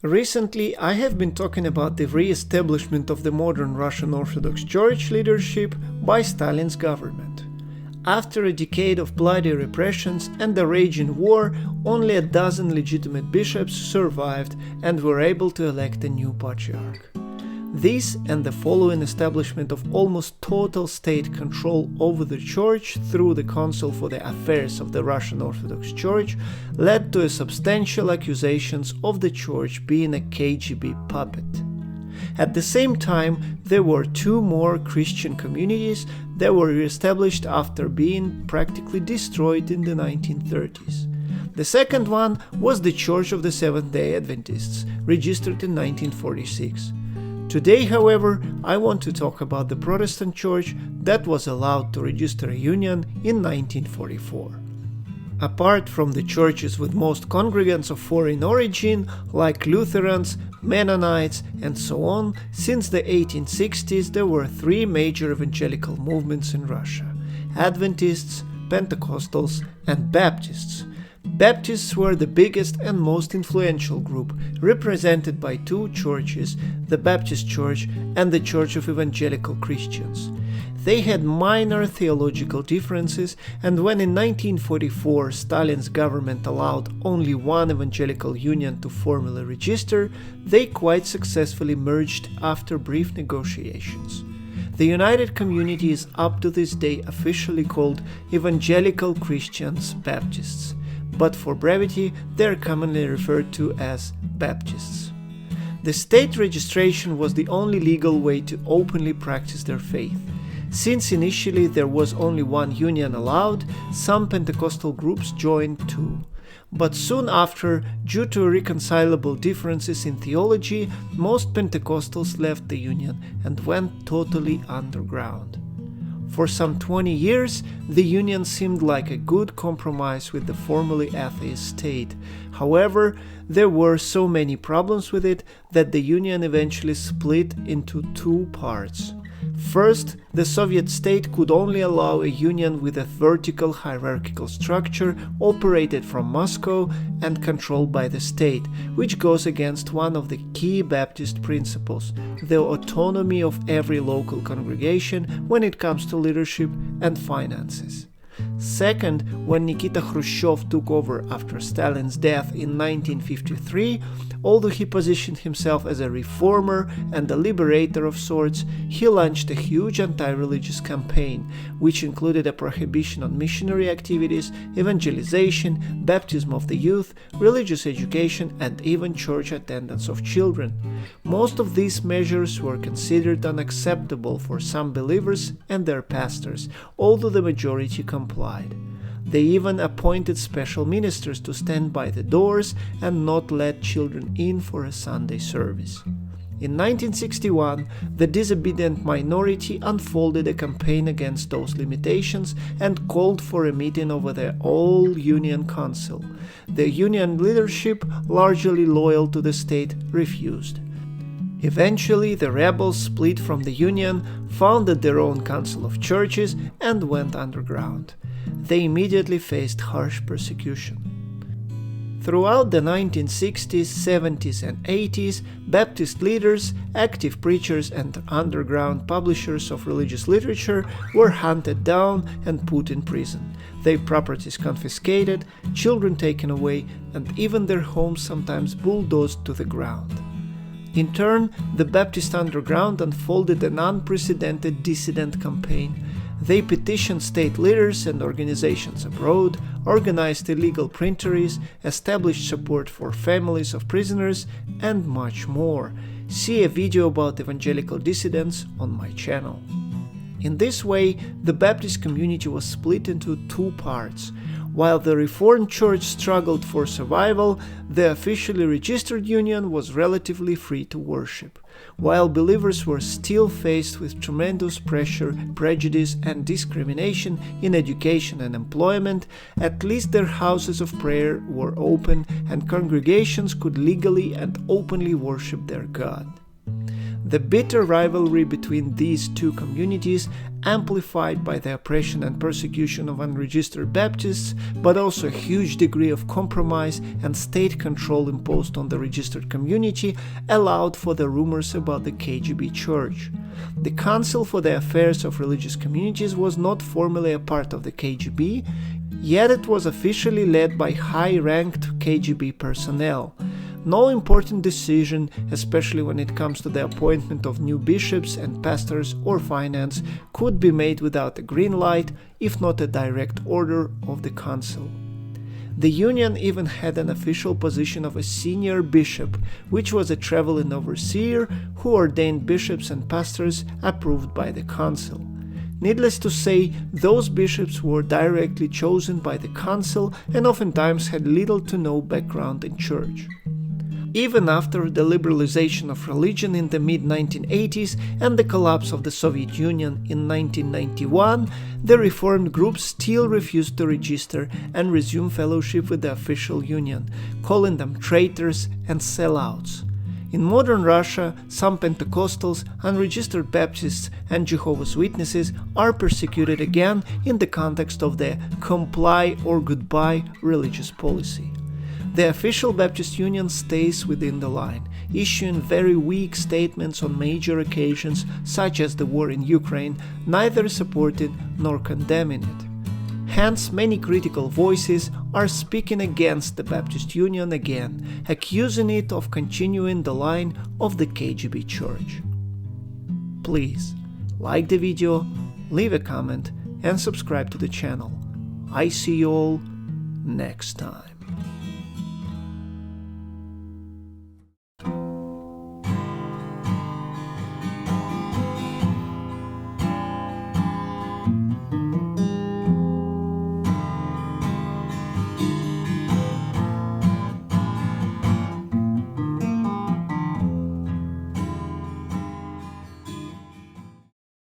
Recently, I have been talking about the re-establishment of the modern Russian Orthodox Church leadership by Stalin's government. After a decade of bloody repressions and a raging war, only a dozen legitimate bishops survived and were able to elect a new patriarch. This and the following establishment of almost total state control over the Church through the Council for the Affairs of the Russian Orthodox Church led to substantial accusations of the Church being a KGB puppet. At the same time, there were two more Christian communities that were established after being practically destroyed in the 1930s. The second one was the Church of the Seventh-day Adventists, registered in 1946. Today, however, I want to talk about the Protestant Church that was allowed to register a union in 1944. Apart from the churches with most congregants of foreign origin, like Lutherans, Mennonites, and so on, since the 1860s there were three major evangelical movements in Russia: Adventists, Pentecostals, and Baptists. Baptists were the biggest and most influential group, represented by two churches, the Baptist Church and the Church of Evangelical Christians. They had minor theological differences, and when in 1944 Stalin's government allowed only one evangelical union to formally register, they quite successfully merged after brief negotiations. The united community is up to this day officially called Evangelical Christians Baptists, but for brevity they are commonly referred to as Baptists. The state registration was the only legal way to openly practice their faith. Since initially there was only one union allowed, some Pentecostal groups joined too. But soon after, due to irreconcilable differences in theology, most Pentecostals left the union and went totally underground. For some 20 years, the union seemed like a good compromise with the formerly atheist state. However, there were so many problems with it that the union eventually split into two parts. First, the Soviet state could only allow a union with a vertical hierarchical structure operated from Moscow and controlled by the state, which goes against one of the key Baptist principles, the autonomy of every local congregation when it comes to leadership and finances. Second, when Nikita Khrushchev took over after Stalin's death in 1953, although he positioned himself as a reformer and a liberator of sorts, he launched a huge anti-religious campaign, which included a prohibition on missionary activities, evangelization, baptism of the youth, religious education, and even church attendance of children. Most of these measures were considered unacceptable for some believers and their pastors, although the majority complied. They even appointed special ministers to stand by the doors and not let children in for a Sunday service. In 1961, the disobedient minority unfolded a campaign against those limitations and called for a meeting of the all-union council. The union leadership, largely loyal to the state, refused. Eventually, the rebels split from the union, founded their own council of churches, and went underground. They immediately faced harsh persecution. Throughout the 1960s, 70s, and 80s, Baptist leaders, active preachers, and underground publishers of religious literature were hunted down and put in prison, their properties confiscated, children taken away, and even their homes sometimes bulldozed to the ground. In turn, the Baptist underground unfolded an unprecedented dissident campaign. They petitioned state leaders and organizations abroad, organized illegal printeries, established support for families of prisoners, and much more. See a video about evangelical dissidents on my channel. In this way, the Baptist community was split into two parts. While the Reformed Church struggled for survival, the officially registered union was relatively free to worship. While believers were still faced with tremendous pressure, prejudice, and discrimination in education and employment, at least their houses of prayer were open and congregations could legally and openly worship their God. The bitter rivalry between these two communities, amplified by the oppression and persecution of unregistered Baptists, but also a huge degree of compromise and state control imposed on the registered community, allowed for the rumors about the KGB Church. The Council for the Affairs of Religious Communities was not formally a part of the KGB, yet it was officially led by high-ranked KGB personnel. No important decision, especially when it comes to the appointment of new bishops and pastors or finance, could be made without a green light, if not a direct order of the council. The union even had an official position of a senior bishop, which was a traveling overseer who ordained bishops and pastors approved by the council. Needless to say, those bishops were directly chosen by the council and oftentimes had little to no background in church. Even after the liberalization of religion in the mid-1980s and the collapse of the Soviet Union in 1991, the reformed groups still refused to register and resume fellowship with the official union, calling them traitors and sellouts. In modern Russia, some Pentecostals, unregistered Baptists, and Jehovah's Witnesses are persecuted again in the context of the comply or goodbye religious policy. The official Baptist Union stays within the line, issuing very weak statements on major occasions such as the war in Ukraine, neither supporting nor condemning it. Hence, many critical voices are speaking against the Baptist Union again, accusing it of continuing the line of the KGB Church. Please like the video, leave a comment and subscribe to the channel. I see you all next time.